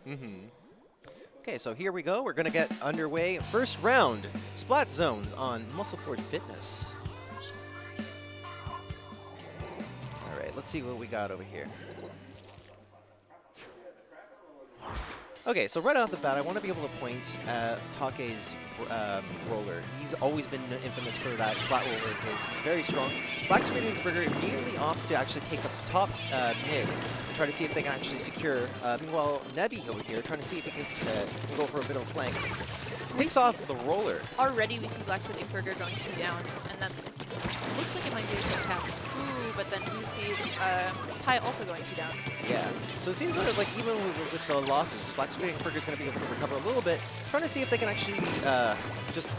Mm-hmm. Okay, so here we go. We're going to get underway. First round, Splat Zones on Muscle Ford Fitness. All right, let's see what we got over here. Okay, so right off the bat, I want to be able to point at Take's roller. He's always been infamous for that splat roller of his. He's very strong. Black Squid Burger immediately opts to actually take the top mid and try to see if they can actually secure. Meanwhile, Nevi over here trying to see if he can go for a bit of a flank. Picks off the roller. Already we see Black Squid Burger going 2 down, and that's looks like it might be a good cap. Ooh, but then we see Pi also going 2 down. Yeah, so it seems like even with the losses, Black Squid Burger is going to be able to recover a little bit, trying to see if they can actually just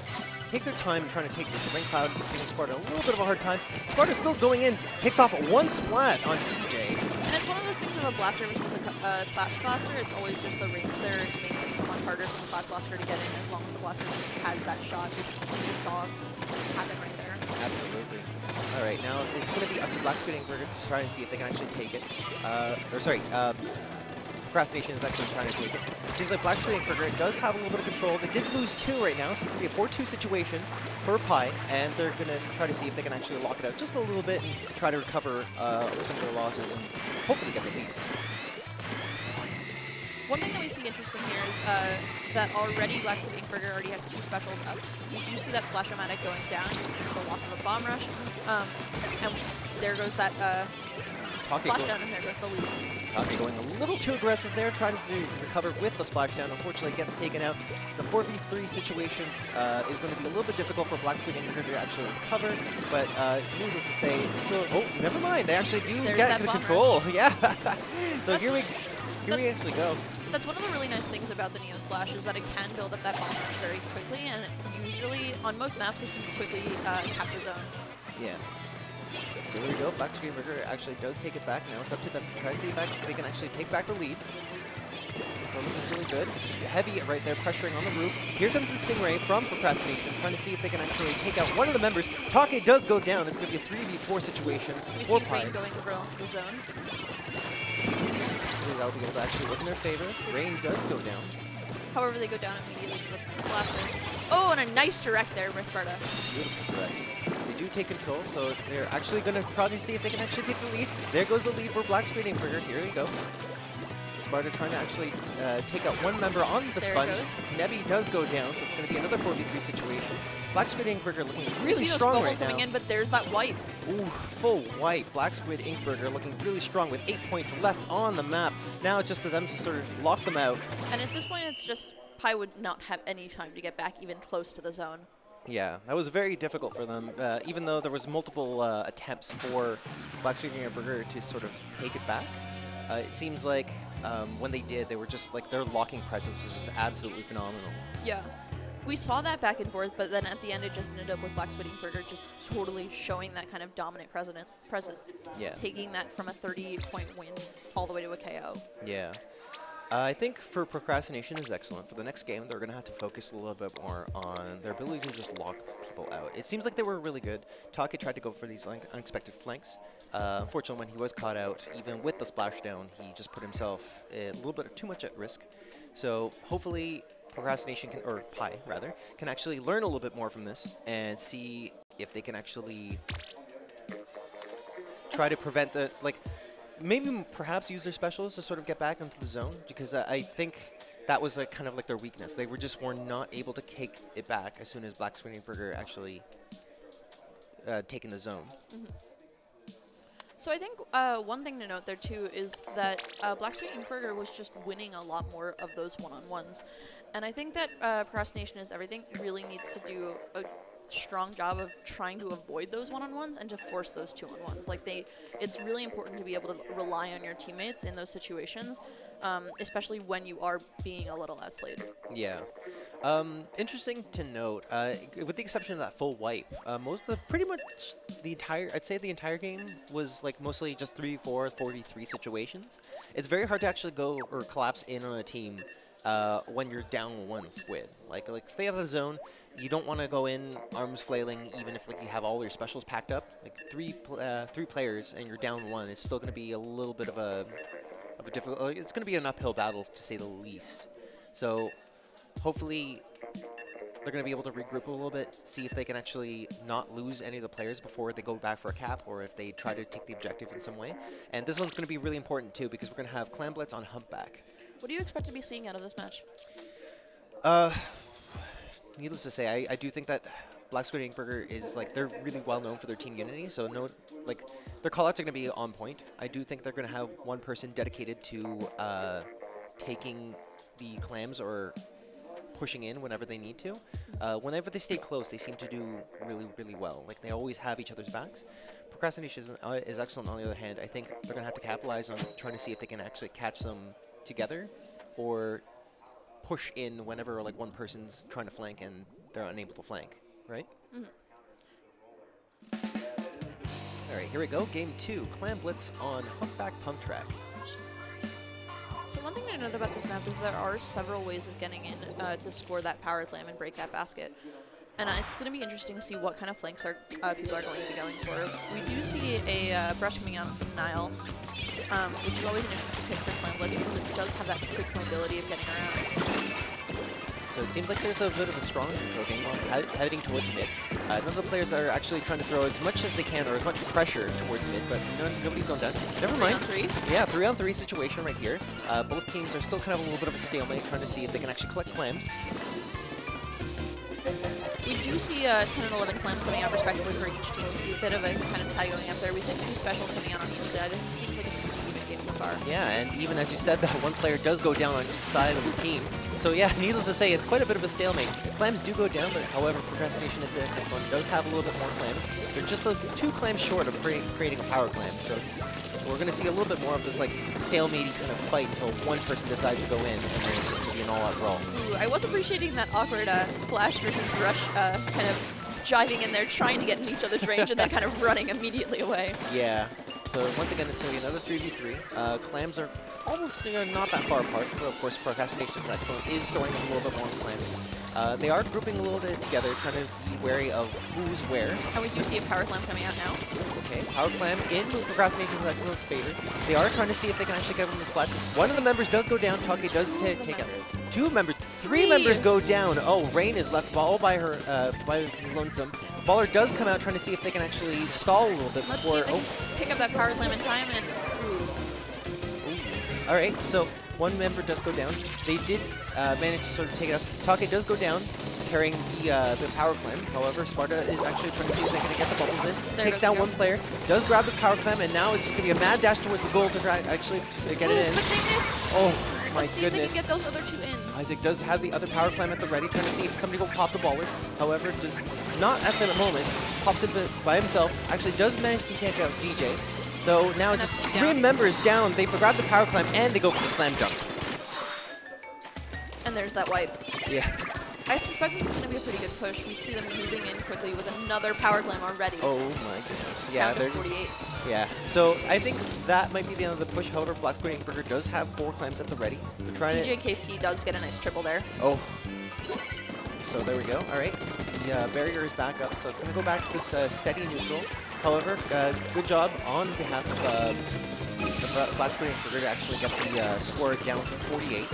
take their time and trying to take the Rain Cloud, giving Sparta a little bit of a hard time. Sparta's still going in, picks off 1 splat on TJ. And it's one of those things of a blaster versus a flash blaster. It's always just the range there. It makes it so much harder for the flash blaster to get in as long as the blaster just has that shot, which you just saw happen right there. Absolutely. All right, now it's going to be up to Black Squid Burger to try and see if they can actually take it. Procrastination is actually trying to take it. It seems like Black Squid Burger does have a little bit of control. They did lose 2 right now, so it's going to be a 4-2 situation for Pi, and they're going to try to see if they can actually lock it out just a little bit and try to recover some of their losses and hopefully get the lead. One thing that we see interesting here is that already Black Squid Burger already has 2 specials up. We do see that Splash-O-Matic going down. It's the loss of a bomb rush. And there goes that splashdown, and there goes the lead. Take going a little too aggressive there, trying to recover with the splashdown. Unfortunately, gets taken out. The 4v3 situation is going to be a little bit difficult for Black Squid Burger to actually recover, but needless to say, it's still. Oh, never mind. They actually do get the control. Yeah. So here we actually go. That's one of the really nice things about the Neo Splash is that it can build up that bomb rush very quickly, and usually on most maps it can quickly cap the zone. Yeah. So there we go. Black Squid Burger actually does take it back. Now it's up to them to try to see if they can actually take back the lead. They're looking really good. Heavy right there, pressuring on the roof. Here comes the Stingray from Procrastination, trying to see if they can actually take out one of the members. Take does go down. It's going to be a 3v4 situation. We see Rain going over onto the zone. That'll be able to actually work in their favor. Rain does go down. However, they go down immediately with the blaster. Oh, and a nice direct there by Sparta. Beautiful direct. They do take control, so they're actually going to probably see if they can actually take the lead. There goes the lead for Black Squid Burger. Here we go. Sparta trying to actually take out 1 member on the sponge. Nevi does go down, so it's going to be another 4v3 situation. Black Squid Burger looking really strong right now. Coming in, but there's that wipe. Ooh, full wipe. Black Squid Burger looking really strong with 8 points left on the map. Now it's just for them to sort of lock them out. And at this point, it's just Pi would not have any time to get back even close to the zone. Yeah, that was very difficult for them, even though there was multiple attempts for Black Squid Burger to sort of take it back. It seems like when they did, they were just like their locking presence was just absolutely phenomenal. Yeah, we saw that back and forth, but then at the end it just ended up with Black Squid Burger just totally showing that kind of dominant presence, yeah. Taking that from a 30-point win all the way to a KO. Yeah. I think for Procrastination is excellent. For the next game, they're going to have to focus a little bit more on their ability to just lock people out. It seems like they were really good. Take tried to go for these unexpected flanks. Unfortunately, when he was caught out, even with the splashdown, he just put himself a little bit too much at risk. So hopefully Procrastination, or Pi rather, can actually learn a little bit more from this and see if they can actually try to prevent the, maybe perhaps use their specials to sort of get back into the zone, because I think that was kind of like their weakness. They were not able to take it back as soon as Black Squid Burger actually taken the zone. Mm-hmm. So I think one thing to note there too is that Black Squid Burger was just winning a lot more of those one-on-ones, and I think that Procrastination is Everything really needs to do a strong job of trying to avoid those one-on-ones and to force those two-on-ones. It's really important to be able to rely on your teammates in those situations, especially when you are being a little outslayed. Yeah. Interesting to note, with the exception of that full wipe, pretty much the entire game was mostly just 3v4, 4v3 situations. It's very hard to actually go or collapse in on a team when you're down 1 squid. If they have the zone, you don't want to go in arms flailing, even if you have all your specials packed up. Three players and you're down 1, it's still going to be a little bit of a a difficult. It's going to be an uphill battle to say the least. So hopefully they're going to be able to regroup a little bit, see if they can actually not lose any of the players before they go back for a cap, or if they try to take the objective in some way. And this one's going to be really important too, because we're going to have Clam Blitz on Humpback. What do you expect to be seeing out of this match? Needless to say, I do think that Black Squid and Burger is like, they're really well known for their team unity, so no, like their callouts are going to be on point. I do think they're going to have one person dedicated to taking the clams or pushing in whenever they need to. Whenever they stay close, they seem to do really, really well. Like, they always have each other's backs. Procrastination is excellent on the other hand. I think they're going to have to capitalize on trying to see if they can actually catch them together or push in whenever like one person's trying to flank and they're unable to flank, right? All right, here we go. Game 2, Clam Blitz on Humpback Pump Track. So one thing to note about this map is there are several ways of getting in to score that power clam and break that basket. And it's going to be interesting to see what kind of flanks people are going to be going for. We do see a brush coming out from Nile, which is always an interesting pick for Clam Blitz because it does have that quick mobility of getting around. So it seems like there's a bit of a strong control game heading towards mid. None of the players are actually trying to throw as much as they can or as much pressure towards mid, but nobody's gone down. Never mind. 3-on-3? Yeah, 3-on-3 situation right here. Both teams are still kind of a little bit of a stalemate, trying to see if they can actually collect clams. We do see 10 and 11 clams coming out respectively for each team. We see a bit of a kind of tie going up there. We see 2 specials coming out on each side. It seems like it's a pretty even game so far. Yeah, and even as you said, that one player does go down on each side of the team. So yeah, needless to say, it's quite a bit of a stalemate. Clams do go down, but however, Procrastination is excellent. Does have a little bit more clams. They're just 2 clams short of creating a power clam. So we're going to see a little bit more of this like stalemate kind of fight until one person decides to go in, and then it's just going to be an all-out brawl. Ooh, I was appreciating that awkward splash versus rush kind of jiving in there, trying to get in each other's range, and then kind of running immediately away. Yeah. So once again, it's going to be another 3v3. Clams are almost not that far apart, but of course Procrastination is excellent, is storing a little bit more clams. They are grouping a little bit together, trying to be wary of who's where. And we do see a power clam coming out now. Okay, power clam in Procrastination's excellent's favor. They are trying to see if they can actually get them to splat. One of the members does go down. Take out 2 members. 3 members go down. Oh, Rain is left all by his lonesome. Baller does come out trying to see if they can actually stall a little bit Let's before. see if they can pick up that power clam in time and. All right, so one member does go down. They did manage to sort of take it up. Take does go down, carrying the power clam. However, Sparta is actually trying to see if they can get the bubbles in. Takes down one player, does grab the power clam, and now it's going to be a mad dash towards the goal to try actually get it in. But they missed. Oh my Let's see goodness! if they can get those other 2 in. Isaac does have the other power clam at the ready, trying to see if somebody will pop the baller. However, does not at the moment. Pops it by himself. Actually, does manage to take out DJ. So now And just that's 3 down. members down. They grab the power climb and they go for the slam dunk. And there's that wipe. Yeah. I suspect this is going to be a pretty good push. We see them moving in quickly with another power clam already. Oh my goodness. Yeah, Down to they're 48. yeah. So I think that might be the end of the push. However, Black Squid and Burger does have 4 clams at the ready. They're trying to. TJKC does get a nice triple there. Oh. So there we go. All right. The barrier is back up, so it's going to go back to this steady neutral. However, good job on behalf of Black Squid and Burger to actually get the score down to 48.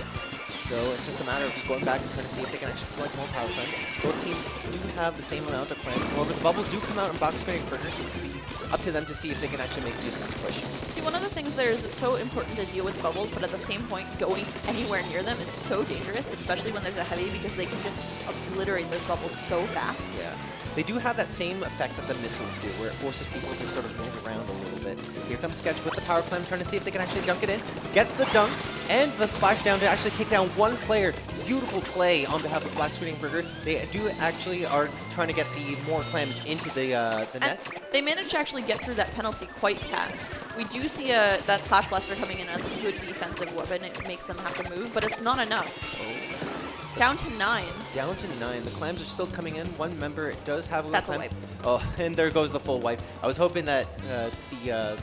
So it's just a matter of just going back and trying to see if they can actually collect more power clams. Both teams do have the same amount of clams. However, the bubbles do come out in Black Squid and Burger, so it's going to be up to them to see if they can actually make use of this push. See, one of the things there is it's so important to deal with bubbles, but at the same point, going anywhere near them is so dangerous, especially when there's a heavy, because they can just obliterate those bubbles so fast. Yeah. They do have that same effect that the missiles do, where it forces people to sort of move around a little bit. Here comes Sketch with the power clam, trying to see if they can actually dunk it in. Gets the dunk, and the splash down to actually take down one player. Beautiful play on behalf of Black Squid and Burger. They do actually are trying to get the more clams into the net. And they managed to actually get through that penalty quite fast. We do see that Flash Blaster coming in as a good defensive weapon. It makes them have to move, but it's not enough. Down to 9. Down to 9. The clams are still coming in. One member does have a little That's clam. a wipe. Oh, and there goes the full wipe. I was hoping that the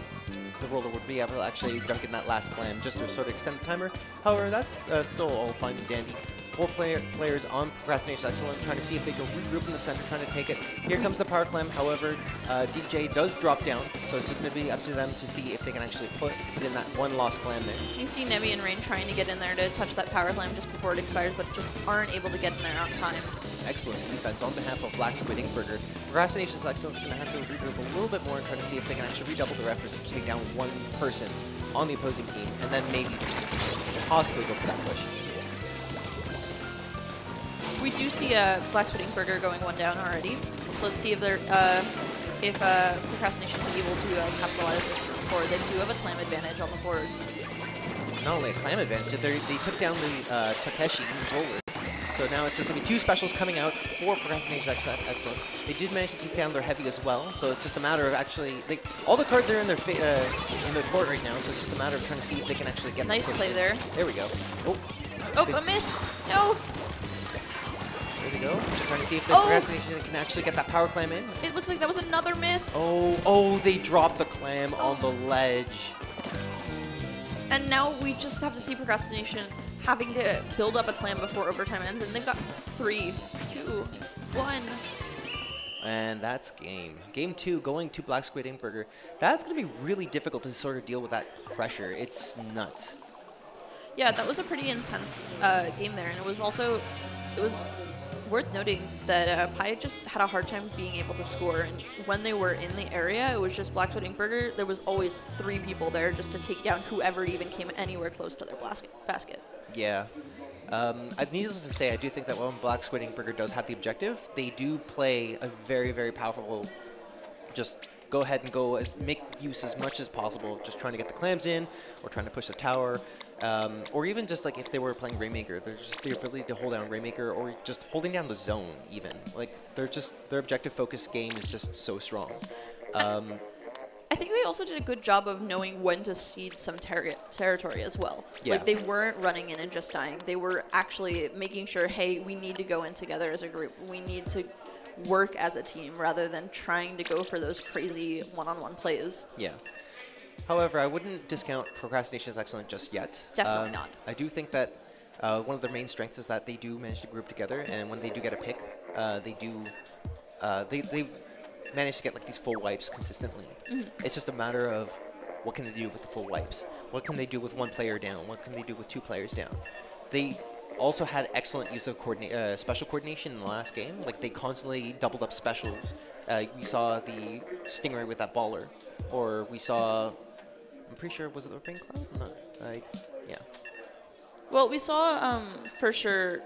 roller would be able to actually dunk in that last clam just to sort of extend the timer. However, that's still all fine and dandy. four players on Procrastination Excellent, trying to see if they can regroup in the center, trying to take it. Here comes the Power Clam. However, DJ does drop down, so it's just going to be up to them to see if they can actually put in that one lost Clam there. You see Nebby and Rain trying to get in there to touch that Power Clam just before it expires, but just aren't able to get in there on time. Excellent defense on behalf of Black Squid Burger. Procrastination Excellent is going to have to regroup a little bit more and try to see if they can actually redouble their efforts to take down one person on the opposing team, and then maybe possibly go for that push. We do see Black Squid Burger going one down already. So let's see if they're Procrastination is able to capitalize this forward. They do have a Clam advantage on the board. Not only a Clam advantage, they took down the Takeshi roller. So now it's just going to be two specials coming out for Procrastination Excellent. They did manage to take down their heavy as well, so it's just a matter of actually... all the cards are in their court right now, so it's just a matter of trying to see if they can actually get nice play there. There we go. Oh, a miss! No! There we go. Trying to see if the Procrastination can actually get that Power Clam in. It looks like that was another miss. Oh, they dropped the Clam on the ledge. And now we just have to see Procrastination having to build up a Clam before overtime ends, and they've got 3, 2, 1. And that's game. Game 2 going to Black Squid Burger. That's going to be really difficult to sort of deal with that pressure. It's nuts. Yeah, that was a pretty intense game there, and it was worth noting that Pai just had a hard time being able to score, and when they were in the area, it was just Black Squid Burger. There was always 3 people there just to take down whoever even came anywhere close to their basket. Yeah. Needless to say, I do think that when Black Squid Burger does have the objective, they do play a very, very powerful, just go ahead and make use as much as possible, just trying to get the clams in, or trying to push the tower, or even just like if they were playing Rainmaker, there's just the ability to hold down Rainmaker, or just holding down the zone even. Like, their objective focus game is just so strong. I think they also did a good job of knowing when to cede some territory as well. Yeah. Like, they weren't running in and just dying. They were actually making sure, hey, we need to go in together as a group. We need to work as a team rather than trying to go for those crazy one-on-one plays. Yeah. However, I wouldn't discount Procrastination Excellent just yet. Definitely not. I do think that one of their main strengths is that they do manage to group together, and when they do get a pick, they manage to get like these full wipes consistently. It's just a matter of what can they do with the full wipes? What can they do with one player down? What can they do with 2 players down? They also had excellent use of special coordination in the last game. Like, they constantly doubled up specials. We saw the Stingray with that baller, or we saw, I'm pretty sure, was it the Rain Cloud? No, yeah. Well, we saw for sure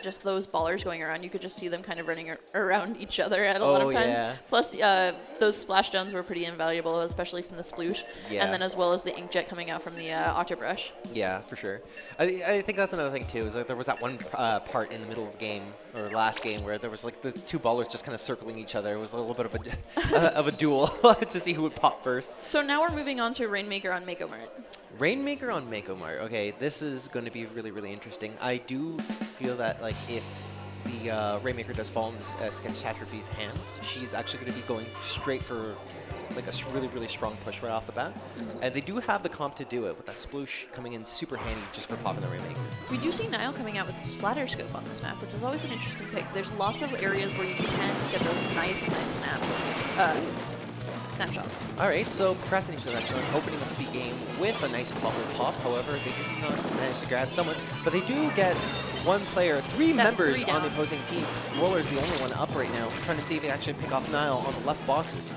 just those ballers going around. You could just see them kind of running around each other at a lot of times. Yeah. Plus, those splash stones were pretty invaluable, especially from the sploosh. Yeah. And then as well as the inkjet coming out from the Otter Brush. Yeah, for sure. I think that's another thing, too, is that there was that one part in the middle of the game, or last game, where there was like the 2 ballers just kind of circling each other. It was a little bit of a, of a duel to see who would pop first. So now we're moving on to Rainmaker on Mako Mart. Rainmaker on Mako Mart. Okay, this is going to be really, really interesting. I do feel that, like, if the Rainmaker does fall in Catastrophe's hands, she's actually going to be going straight for like a really, really strong push right off the bat. And they do have the comp to do it, with that sploosh coming in super handy just for popping the Rainmaker. We do see Niall coming out with Splatter Scope on this map, which is always an interesting pick. There's lots of areas where you can get those nice snapshots. All right, so Procrastination is actually opening up the game with a nice bubble pop. However, they did not manage to grab someone, but they do get 1 player, 3 members on the opposing team. Roller's the only one up right now, trying to see if he can actually pick off Niall on the left boxes.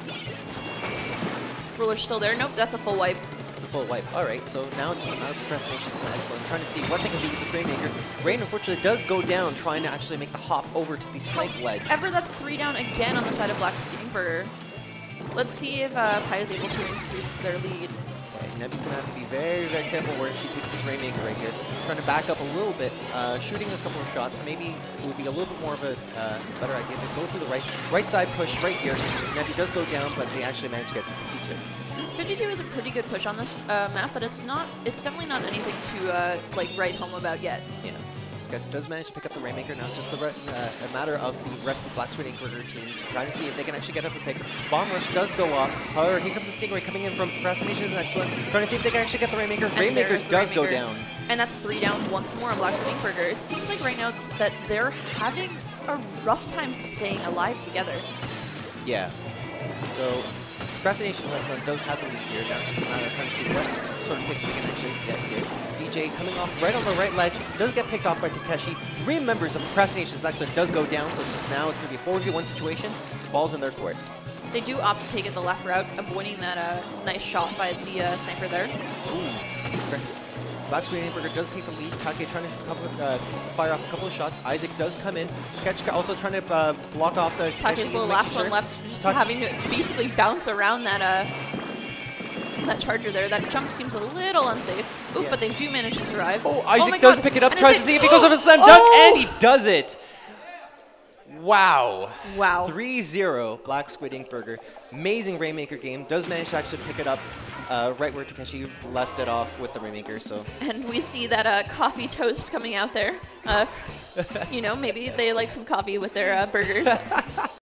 Roller's still there. Nope, that's a full wipe. It's a full wipe. All right, so now it's just another Procrastination Excellent, trying to see what they can do with this Rainmaker. Rain, unfortunately, does go down, trying to actually make the hop over to the snipe ledge. However, that's 3 down again on the side of Black Squid Burger. Let's see if Pai is able to increase their lead. Okay, Nebby's going to have to be very, very careful where she takes this Rainmaker right here. Trying to back up a little bit, shooting a couple of shots. Maybe it would be a little bit more of a better idea to go through the right side push right here. Nebby does go down, but they actually manage to get to 52. 52 is a pretty good push on this map, but it's definitely not anything to like write home about yet. Yeah. Does manage to pick up the Rainmaker. Now it's just a matter of the rest of the Black Squid Burger team to try to see if they can actually get up a pick. Bomb Rush does go off. However, here comes the Stingray coming in from Procrastination is excellent. Trying to see if they can actually get the Rainmaker. Rainmaker does go down. And that's 3 down once more on Black Squid Ink Burger. It seems like right now that they're having a rough time staying alive together. Yeah. So, Procrastination does have the lead here. Now it's just a matter of trying to see what sort of pace they can actually get here. DJ coming off right on the right ledge, does get picked off by Takeshi. 3 members of Procrastination's actually does go down, so it's just now it's going to be a 4v1 situation. Ball's in their court. They do opt to take it the left route, avoiding that nice shot by the sniper there. Ooh. Black Squid Ink Burger does take the lead. Take trying to fire off a couple of shots. Isaac does come in. Sketch also trying to block off the Take's the last one left, just having to basically bounce around that that charger there. That jump seems a little unsafe. Oop, Yeah. but they do manage to survive. Oh, Isaac my does God. pick it up, And tries to see if he goes over the slam dunk, and he does it. Wow. Wow. 3-0 Black Squid Ink Burger. Amazing Rainmaker game. Does manage to actually pick it up right where Takeshi left it off with the Rainmaker. So. And we see that coffee toast coming out there. You know, maybe they like some coffee with their burgers.